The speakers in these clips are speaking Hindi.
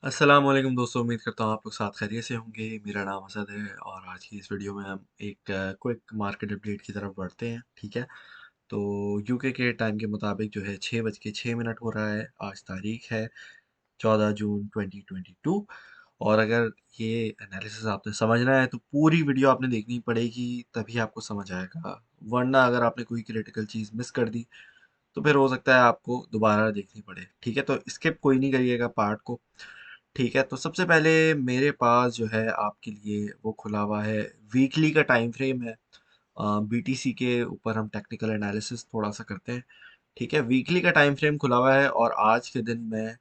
अस्सलाम वालेकुम दोस्तों, उम्मीद करता हूँ आप लोग साथ खैरियत से होंगे। मेरा नाम असद है और आज की इस वीडियो में हम एक क्विक मार्केट अपडेट की तरफ बढ़ते हैं। ठीक है, तो यूके के टाइम के मुताबिक जो है 6:06 हो रहा है। आज तारीख है 14 जून 2022। और अगर ये एनालिसिस आपने समझना है तो पूरी वीडियो आपने देखनी पड़ेगी, तभी आपको समझ आएगा। वरना अगर आपने कोई क्रिटिकल चीज़ मिस कर दी तो फिर हो सकता है आपको दोबारा देखनी पड़े। ठीक है, तो स्किप कोई नहीं करिएगा पार्ट को। ठीक है, तो सबसे पहले मेरे पास जो है आपके लिए वो खुला हुआ है, वीकली का टाइम फ्रेम है। बीटीसी के ऊपर हम टेक्निकल एनालिसिस थोड़ा सा करते हैं। ठीक है, वीकली का टाइम फ्रेम खुला हुआ है और आज के दिन में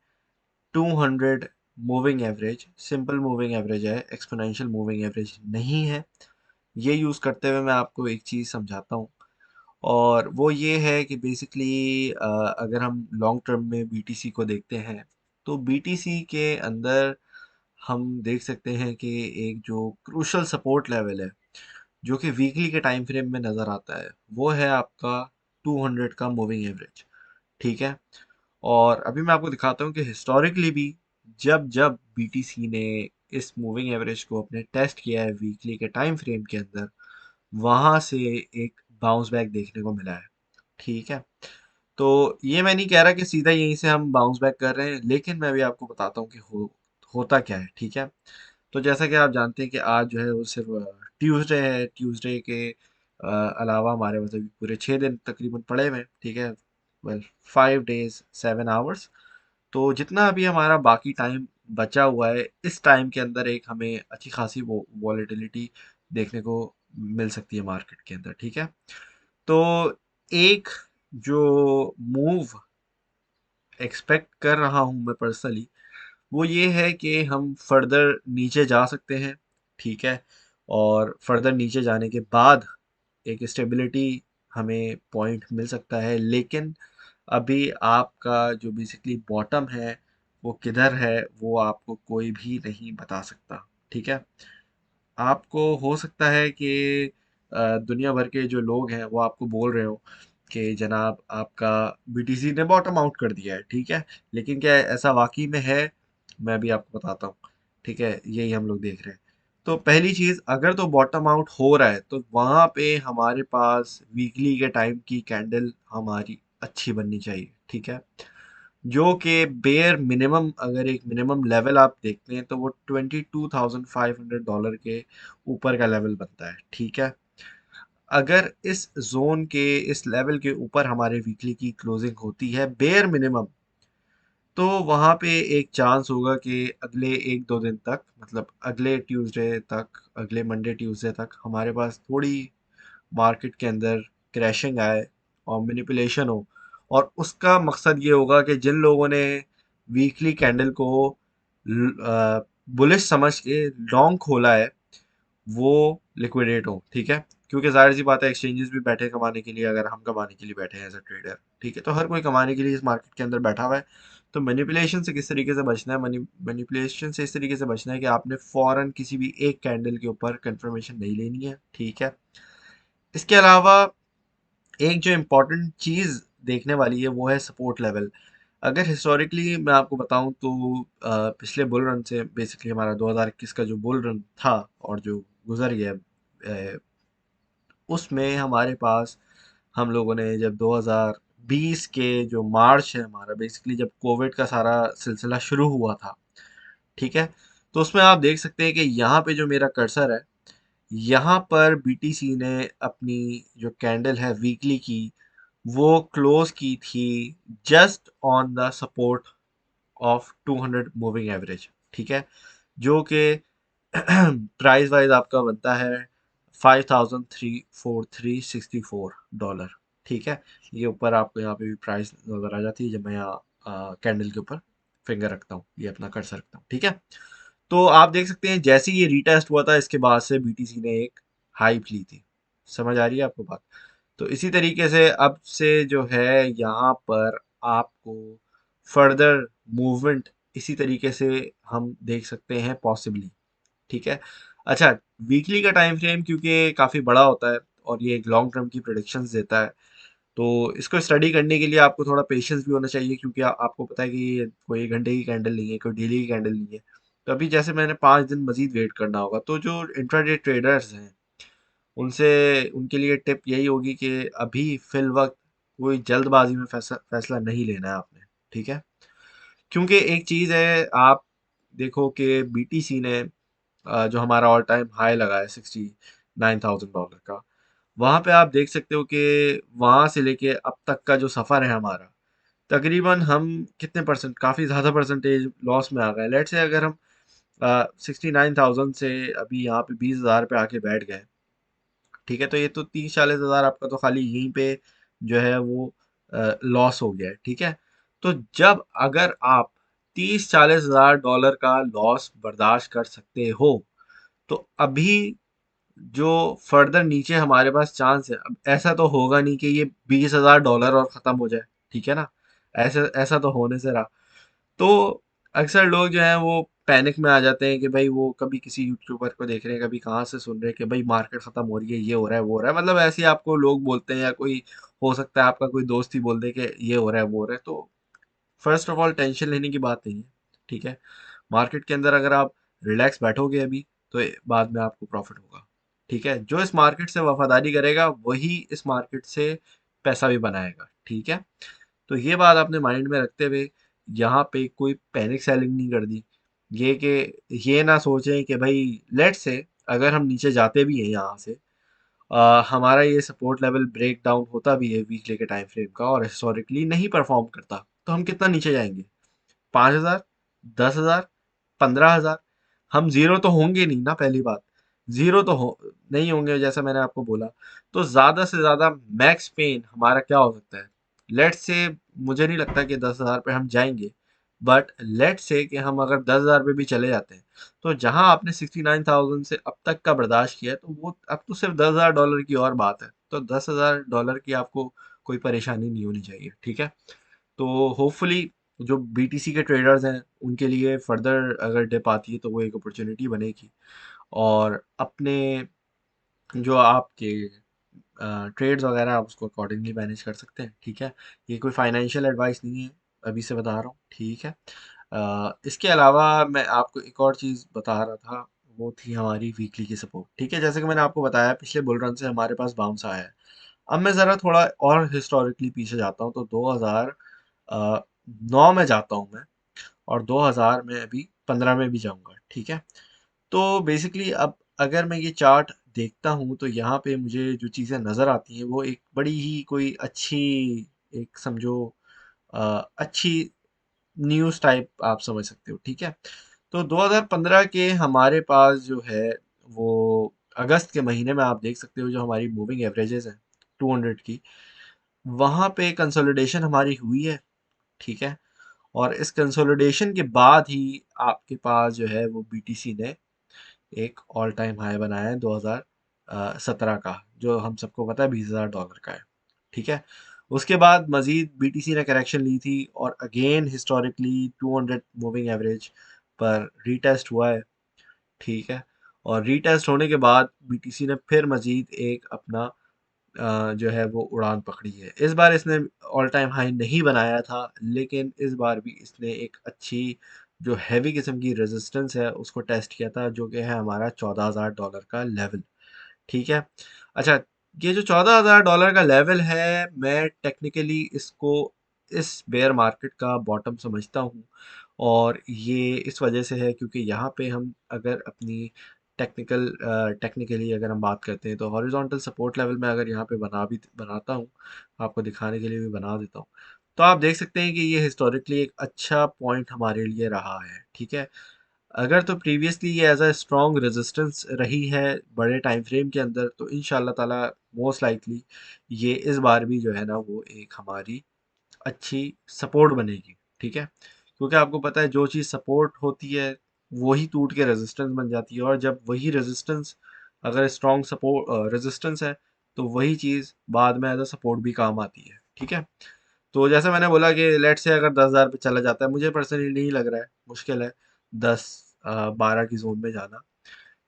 200 moving average, simple moving average है, एक्सपोनेंशियल मूविंग एवरेज नहीं है। ये यूज़ करते हुए मैं आपको एक चीज़ समझाता हूँ, और वो ये है कि बेसिकली अगर हम लॉन्ग टर्म में बीटीसी को देखते हैं तो बीटीसी के अंदर हम देख सकते हैं कि एक जो क्रूशल सपोर्ट लेवल है जो कि वीकली के टाइम फ्रेम में नज़र आता है, वो है आपका 200 का मूविंग एवरेज। ठीक है, और अभी मैं आपको दिखाता हूँ कि हिस्टोरिकली भी जब जब बीटीसी ने इस मूविंग एवरेज को अपने टेस्ट किया है वीकली के टाइम फ्रेम के अंदर, वहाँ से एक बाउंस बैक देखने को मिला है। ठीक है, तो ये मैं नहीं कह रहा कि सीधा यहीं से हम बाउंस बैक कर रहे हैं, लेकिन मैं भी आपको बताता हूँ कि होता क्या है। ठीक है, तो जैसा कि आप जानते हैं कि आज जो है वो सिर्फ ट्यूसडे है। ट्यूसडे के अलावा हमारे मतलब पूरे 6 दिन तकरीबन पड़े हुए हैं। ठीक है, वेल 5 डेज 7 आवर्स। तो जितना अभी हमारा बाकी टाइम बचा हुआ है, इस टाइम के अंदर एक हमें अच्छी खासी वो वॉलेटिलिटी देखने को मिल सकती है मार्केट के अंदर। ठीक है, तो एक जो मूव एक्सपेक्ट कर रहा हूँ मैं पर्सनली, वो ये है कि हम फर्दर नीचे जा सकते हैं। ठीक है, और फर्दर नीचे जाने के बाद एक स्टेबिलिटी हमें पॉइंट मिल सकता है, लेकिन अभी आपका जो बेसिकली बॉटम है वो किधर है वो आपको कोई भी नहीं बता सकता। ठीक है, आपको हो सकता है कि दुनिया भर के जो लोग हैं वो आपको बोल रहे हो कि जनाब आपका बीटीसी ने बॉटम आउट कर दिया है। ठीक है, लेकिन क्या ऐसा वाकई में है? मैं भी आपको बताता हूँ। ठीक है, यही हम लोग देख रहे हैं। तो पहली चीज़, अगर तो बॉटम आउट हो रहा है तो वहाँ पे हमारे पास वीकली के टाइम की कैंडल हमारी अच्छी बननी चाहिए। ठीक है, जो कि बेयर मिनिमम, अगर एक मिनिमम लेवल आप देखते हैं तो वो $22,500 के ऊपर का लेवल बनता है। ठीक है, अगर इस जोन के, इस लेवल के ऊपर हमारे वीकली की क्लोजिंग होती है बेयर मिनिमम, तो वहाँ पे एक चांस होगा कि अगले 1-2 दिन तक, मतलब अगले ट्यूसडे तक, अगले मंडे ट्यूसडे तक हमारे पास थोड़ी मार्केट के अंदर क्रैशिंग आए और मैनिपुलेशन हो। और उसका मकसद ये होगा कि जिन लोगों ने वीकली कैंडल को बुलिश समझ के लॉन्ग खोला है वो लिक्विडेट हो। ठीक है, क्योंकि जाहिर सी बात है एक्सचेंजेस भी बैठे कमाने के लिए, अगर हम कमाने के लिए बैठे हैं एज अ ट्रेडर। ठीक है, तो हर कोई कमाने के लिए इस मार्केट के अंदर बैठा हुआ है। तो मैनिपुलेशन से किस तरीके से बचना है? मैनिपुलेशन से इस तरीके से बचना है कि आपने फौरन किसी भी एक कैंडल के ऊपर कंफर्मेशन नहीं लेनी है। ठीक है, इसके अलावा एक जो इम्पोर्टेंट चीज़ देखने वाली है वो है सपोर्ट लेवल। अगर हिस्टोरिकली मैं आपको बताऊं तो पिछले बुल रन से बेसिकली हमारा 2021 का जो बुल रन था और जो गुजर गया, उसमें हमारे पास, हम लोगों ने जब 2020 के जो मार्च है हमारा, बेसिकली जब कोविड का सारा सिलसिला शुरू हुआ था। ठीक है, तो उसमें आप देख सकते हैं कि यहाँ पे जो मेरा कर्सर है, यहाँ पर बीटीसी ने अपनी जो कैंडल है वीकली की, वो क्लोज की थी just on the support of 200 moving average. ठीक है, जो कि प्राइस वाइज आपका बनता है $5,343.64। ठीक है, ये ऊपर आपको यहाँ पे भी प्राइस नज़र आ जाती है जब मैं यहाँ कैंडल के ऊपर फिंगर रखता हूँ, ये अपना कर्सर रखता हूँ। ठीक है, तो आप देख सकते हैं जैसे ही ये रीटेस्ट हुआ था इसके बाद से बीटीसी ने एक हाइप ली थी। समझ आ रही है आपको बात? तो इसी तरीके से अब से जो है यहाँ पर आपको फर्दर मूवमेंट इसी तरीके से हम देख सकते हैं पॉसिबली। ठीक है, अच्छा, वीकली का टाइम फ्रेम क्योंकि काफ़ी बड़ा होता है और ये एक लॉन्ग टर्म की प्रोडिक्शंस देता है, तो इसको स्टडी करने के लिए आपको थोड़ा पेशेंस भी होना चाहिए, क्योंकि आपको पता है कि ये कोई 1 घंटे की कैंडल नहीं है, कोई डेली की कैंडल नहीं है। तो अभी जैसे मैंने 5 दिन मज़ीद वेट करना होगा, तो जो इंट्राडे ट्रेडर्स हैं, उनसे उनके लिए टिप यही होगी कि अभी फ़िल वक़्त कोई जल्दबाज़ी में फ़ैसला नहीं लेना है आपने, ठीक है? क्योंकि एक चीज़ है, आप देखो कि बीटीसी ने जो हमारा ऑल टाइम हाई लगा है $69,000 का, वहाँ पे आप देख सकते हो कि वहाँ से लेके अब तक का जो सफ़र है हमारा, तकरीबन हम कितने परसेंट, काफ़ी ज़्यादा परसेंटेज लॉस में आ गए। लेट्स से अगर हम 69,000 से अभी यहाँ पे 20,000 पे आके बैठ गए, ठीक है, तो ये तो 30-40 हज़ार आपका तो खाली यहीं पे जो है वो लॉस हो गया है, ठीक है। तो जब अगर आप 30-40 हज़ार डॉलर का लॉस बर्दाश्त कर सकते हो, तो अभी जो फर्दर नीचे हमारे पास चांस है, अब ऐसा तो होगा नहीं कि ये $20,000 और ख़त्म हो जाए, ठीक है ना। ऐसा ऐसा तो होने से रहा। तो अक्सर लोग जो हैं वो पैनिक में आ जाते हैं कि भाई वो कभी किसी यूट्यूबर को देख रहे हैं, कभी कहाँ से सुन रहे हैं कि भाई मार्केट ख़त्म हो रही है, ये हो रहा है, वो हो रहा है, मतलब ऐसे ही आपको लोग बोलते हैं, या कोई हो सकता है आपका कोई दोस्त ही बोल दे कि ये हो रहा है, वो हो रहा है। तो फर्स्ट ऑफ ऑल टेंशन लेने की बात नहीं है, ठीक है। मार्केट के अंदर अगर आप रिलैक्स बैठोगे अभी, तो बाद में आपको प्रॉफिट होगा, ठीक है। जो इस मार्केट से वफादारी करेगा वही इस मार्केट से पैसा भी बनाएगा, ठीक है। तो ये बात आपने माइंड में रखते हुए यहाँ पे कोई पैनिक सेलिंग नहीं कर दी। ये कि ये ना सोचें कि भाई लेट्स से अगर हम नीचे जाते भी हैं यहाँ से, हमारा ये सपोर्ट लेवल ब्रेक डाउन होता भी है वीकली के टाइम फ्रेम का, और हिस्टोरिकली नहीं परफॉर्म करता, तो हम कितना नीचे जाएंगे? 5,000, 10,000, 15,000? हम जीरो तो होंगे नहीं ना, पहली बात। जीरो तो हो नहीं होंगे, जैसा मैंने आपको बोला। तो ज्यादा से ज्यादा मैक्स पेन हमारा क्या हो सकता है? लेट्स से, मुझे नहीं लगता कि 10,000 पे हम जाएंगे, बट लेट्स से कि हम अगर 10,000 पे भी चले जाते हैं, तो जहां आपने 69,000 से अब तक का बर्दाश्त किया है, तो वो अब तो सिर्फ $10,000 की और बात है। तो $10,000 की आपको कोई परेशानी नहीं होनी चाहिए, ठीक है। तो होपफुली जो बीटीसी के ट्रेडर्स हैं उनके लिए फर्दर अगर डिप आती है, तो वो एक अपॉर्चुनिटी बनेगी, और अपने जो आपके ट्रेड्स वगैरह आप उसको अकॉर्डिंगली मैनेज कर सकते हैं, ठीक है। ये कोई फाइनेंशियल एडवाइस नहीं है, अभी से बता रहा हूँ, ठीक है। इसके अलावा मैं आपको एक और चीज़ बता रहा था, वो थी हमारी वीकली की सपोर्ट, ठीक है। जैसे कि मैंने आपको बताया, पिछले बुल रन से हमारे पास बाउंस आया है। अब मैं ज़रा थोड़ा और हिस्टोरिकली पीछे जाता हूँ, तो 2009 में जाता हूँ मैं, और 2000 में अभी 15 में भी जाऊँगा, ठीक है। तो बेसिकली अब अगर मैं ये चार्ट देखता हूँ, तो यहाँ पे मुझे जो चीज़ें नज़र आती हैं वो एक बड़ी ही कोई अच्छी, एक समझो अच्छी न्यूज़ टाइप आप समझ सकते हो, ठीक है। तो 2015 के हमारे पास जो है वो अगस्त के महीने में आप देख सकते हो, जो हमारी मूविंग एवरेजेस हैं 200 की, वहाँ पे कंसोलिडेशन हमारी हुई है, ठीक है। और इस कंसोलिडेशन के बाद ही आपके पास जो है वो बीटीसी ने एक ऑल टाइम हाई बनाया है 2017 का, जो हम सबको पता है $20,000 का है, ठीक है। उसके बाद मजीद बीटीसी ने करेक्शन ली थी, और अगेन हिस्टोरिकली 200 मूविंग एवरेज पर रीटेस्ट हुआ है, ठीक है। और रीटेस्ट होने के बाद बीटीसी ने फिर मजीद एक अपना जो है वो उड़ान पकड़ी है। इस बार इसने ऑल टाइम हाई नहीं बनाया था, लेकिन इस बार भी इसने एक अच्छी जो हैवी किस्म की रेजिस्टेंस है उसको टेस्ट किया था, जो कि है हमारा $14,000 का लेवल, ठीक है। अच्छा, ये जो $14,000 का लेवल है, मैं टेक्निकली इसको इस बेयर मार्केट का बॉटम समझता हूँ, और ये इस वजह से है क्योंकि यहाँ पे हम अगर अपनी टेक्निकली अगर हम बात करते हैं, तो हॉरिजॉन्टल सपोर्ट लेवल में अगर यहाँ पे बनाता हूँ, आपको दिखाने के लिए भी बना देता हूँ, तो आप देख सकते हैं कि ये हिस्टोरिकली एक अच्छा पॉइंट हमारे लिए रहा है, ठीक है। अगर तो प्रीवियसली ये एज अ स्ट्रॉन्ग रेजिस्टेंस रही है बड़े टाइम फ्रेम के अंदर, तो इंशाल्लाह ताला मोस्ट लाइकली ये इस बार भी जो है ना वो एक हमारी अच्छी सपोर्ट बनेगी, ठीक है। क्योंकि आपको पता है जो चीज़ सपोर्ट होती है वही टूट के रेजिस्टेंस बन जाती है, और जब वही रेजिस्टेंस अगर स्ट्रॉन्ग सपोर्ट रेजिस्टेंस है, तो वही चीज़ बाद में एज अ सपोर्ट भी काम आती है, ठीक है। तो जैसे मैंने बोला कि लेट से अगर 10,000 पे चला जाता है, मुझे पर्सनली नहीं लग रहा है, मुश्किल है 10-12 की जोन में जाना।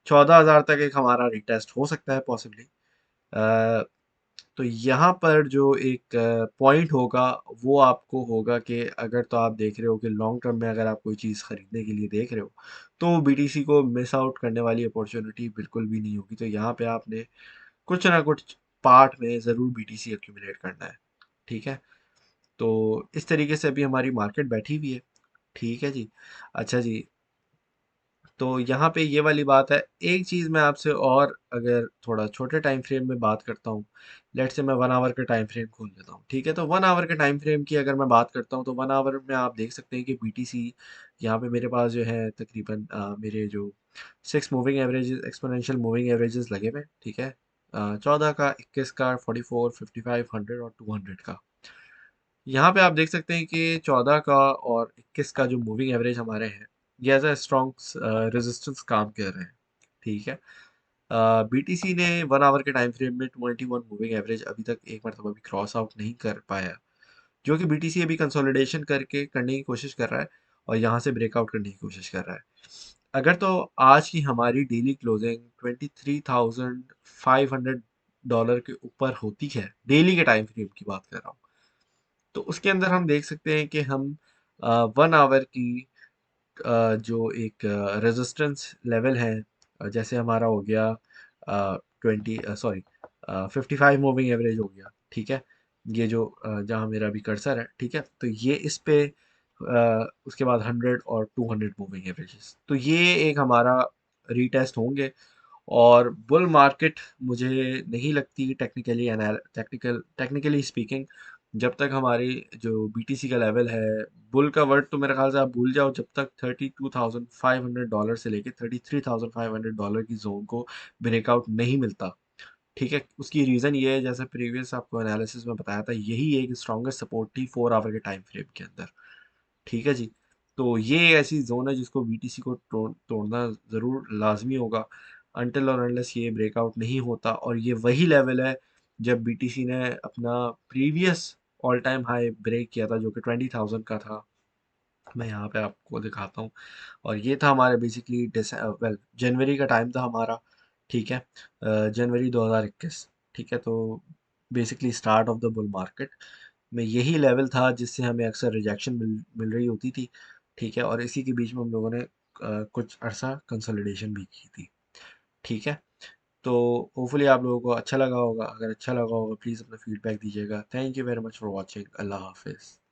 14,000 तक एक हमारा रिटेस्ट हो सकता है पॉसिबली। तो यहाँ पर जो एक पॉइंट होगा वो आपको होगा कि अगर तो आप देख रहे हो कि लॉन्ग टर्म में अगर आप कोई चीज़ खरीदने के लिए देख रहे हो तो बीटीसी को मिस आउट करने वाली अपॉर्चुनिटी बिल्कुल भी नहीं होगी। तो यहाँ पे आपने कुछ ना कुछ पार्ट में ज़रूर बीटीसी एक्यूमुलेट करना है। ठीक है, तो इस तरीके से अभी हमारी मार्केट बैठी हुई है। ठीक है जी। अच्छा जी, तो यहाँ पे ये वाली बात है। एक चीज़ मैं आपसे और अगर थोड़ा छोटे टाइम फ्रेम में बात करता हूँ, लेट्स से मैं 1 आवर का टाइम फ्रेम खोल लेता हूँ, ठीक है? तो 1 आवर के टाइम फ्रेम की अगर मैं बात करता हूँ, तो 1 आवर में आप देख सकते हैं कि बीटीसी यहाँ पे मेरे पास जो है तकरीबन मेरे जो 6 moving averages exponential moving averages लगे हुए हैं, ठीक है? 14 का, 21 का, 44, 55, 100 और 200 का। यहाँ पे आप देख सकते हैं कि 14 का और 21 का जो मूविंग एवरेज हमारे हैं, ये एज अ स्ट्रॉन्ग रेजिस्टेंस काम कर रहे हैं। ठीक है, बीटीसी ने 1 आवर के टाइम फ्रेम में 21 मूविंग एवरेज अभी तक एक मरतबा भी क्रॉस आउट नहीं कर पाया, जो कि बीटीसी अभी कंसोलिडेशन करके करने की कोशिश कर रहा है और यहाँ से ब्रेकआउट करने की कोशिश कर रहा है। अगर तो आज की हमारी डेली क्लोजिंग 23,500 डॉलर के ऊपर होती है, डेली के टाइम फ्रेम की बात कर रहा हूँ, तो उसके अंदर हम देख सकते हैं कि हम 1 आवर की जो एक रेजिस्टेंस लेवल है, जैसे हमारा हो गया 55 मूविंग एवरेज हो गया। ठीक है, ये जो जहाँ मेरा अभी कर्सर है, ठीक है, तो ये इस पे उसके बाद 100 और 200 मूविंग एवरेजेस, तो ये एक हमारा रीटेस्ट होंगे। और बुल मार्केट मुझे नहीं लगती टेक्निकली स्पीकिंग, जब तक हमारी जो बीटीसी का लेवल है, बुल का वर्ड तो मेरे ख्याल से आप भूल जाओ, जब तक $32,500 से लेके $33,500 की जोन को ब्रेकआउट नहीं मिलता। ठीक है, उसकी रीज़न ये है, जैसे प्रीवियस आपको एनालिसिस में बताया था, यही एक स्ट्रॉन्गेस्ट सपोर्ट थी 4 आवर के टाइम फ्रेम के अंदर। ठीक है जी। तो ये एक ऐसी ज़ोन है जिसको बीटीसी को तोड़ना ज़रूर लाज़मी होगा, अनटिल और अनलेस ये ब्रेकआउट नहीं होता। और ये वही लेवल है जब बीटीसी ने अपना previous all time high break किया था, जो कि 20,000 का था। मैं यहाँ पे आपको दिखाता हूँ, और ये था हमारे बेसिकली जनवरी का टाइम था हमारा। ठीक है, जनवरी 2021। ठीक है, तो basically start of the bull market में यही लेवल था जिससे हमें अक्सर रिजेक्शन मिल रही होती थी। ठीक है, और इसी के बीच में हम लोगों ने कुछ अरसा कंसोलिडेशन भी की थी। ठीक है, तो होपफुली आप लोगों को अच्छा लगा होगा। अगर अच्छा लगा होगा प्लीज़ अपना फीडबैक दीजिएगा। Thank you very much for watching. अल्लाह हाफिज़।